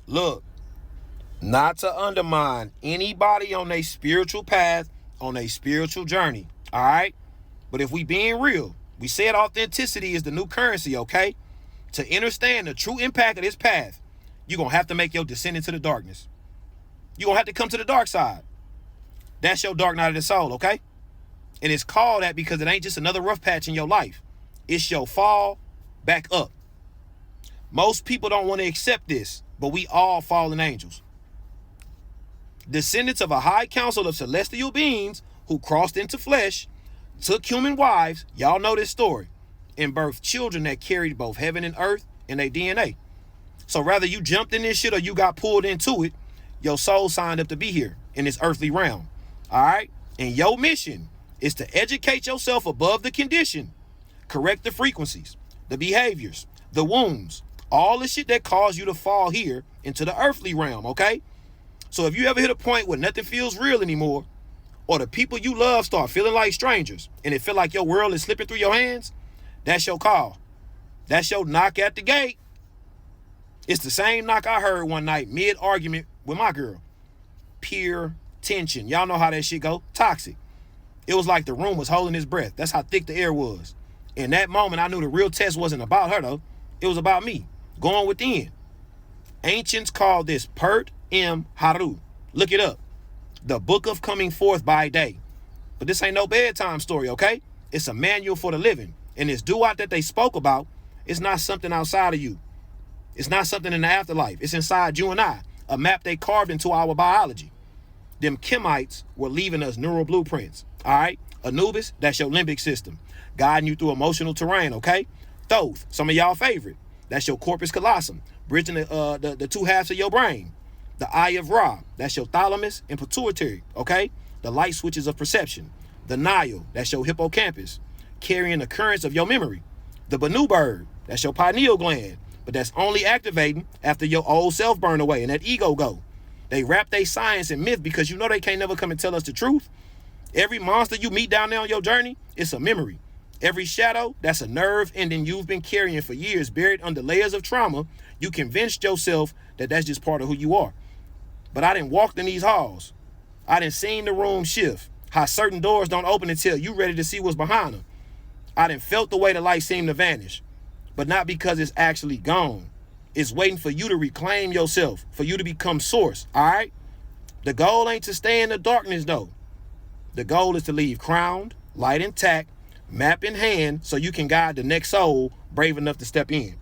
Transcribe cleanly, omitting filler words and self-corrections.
Look, not to undermine anybody on a spiritual path, on a spiritual journey, all right? But if we being real, we said authenticity is the new currency, okay? To understand the true impact of this path, you're going to have to make your descent into the darkness. You're going to have to come to the dark side. That's your dark night of the soul, okay? And it's called that because it ain't just another rough patch in your life. It's your fall back up. Most people don't want to accept this, but we all fallen angels. Descendants of a high council of celestial beings who crossed into flesh, took human wives, y'all know this story, and birthed children that carried both heaven and earth in their DNA. So rather you jumped in this shit or you got pulled into it, your soul signed up to be here in this earthly realm. All right? And your mission is to educate yourself above the condition, correct the frequencies, the behaviors, the wounds, all the shit that caused you to fall here into the earthly realm, okay? So if you ever hit a point where nothing feels real anymore, or the people you love start feeling like strangers, and it feel like your world is slipping through your hands, that's your call. That's your knock at the gate. It's the same knock I heard one night mid-argument with my girl. Pure tension. Y'all know how that shit go. Toxic. It was like the room was holding its breath. That's how thick the air was. In that moment, I knew the real test wasn't about her, though. It was about me, going within. Ancients call this PERT HERU. Look it up. The book of coming forth by day. But this ain't no bedtime story, okay? It's a manual for the living. And this duat that they spoke about is not something outside of you. It's not something in the afterlife. It's inside you and I. A map they carved into our biology. Them Kemites were leaving us neural blueprints. All right? Anubis, that's your limbic system. Guiding you through emotional terrain, okay? Thoth, some of y'all favorite. That's your corpus callosum, bridging the two halves of your brain. The eye of Ra, that's your thalamus and pituitary, okay? The light switches of perception. The Nile, that's your hippocampus, carrying the currents of your memory. The Banu bird, that's your pineal gland, but that's only activating after your old self burn away and that ego go. They wrap their science in myth because you know they can't never come and tell us the truth. Every monster you meet down there on your journey, it's a memory. Every shadow, that's a nerve ending you've been carrying for years, buried under layers of trauma. You convinced yourself that that's just part of who you are. But I didn't walk in these halls. I didn't seen the room shift. How certain doors don't open until you ready to see what's behind them. I didn't felt the way the light seemed to vanish. But not because it's actually gone. It's waiting for you to reclaim yourself, for you to become source, all right? The goal ain't to stay in the darkness, though. The goal is to leave crowned, light intact, map in hand, so you can guide the next soul brave enough to step in.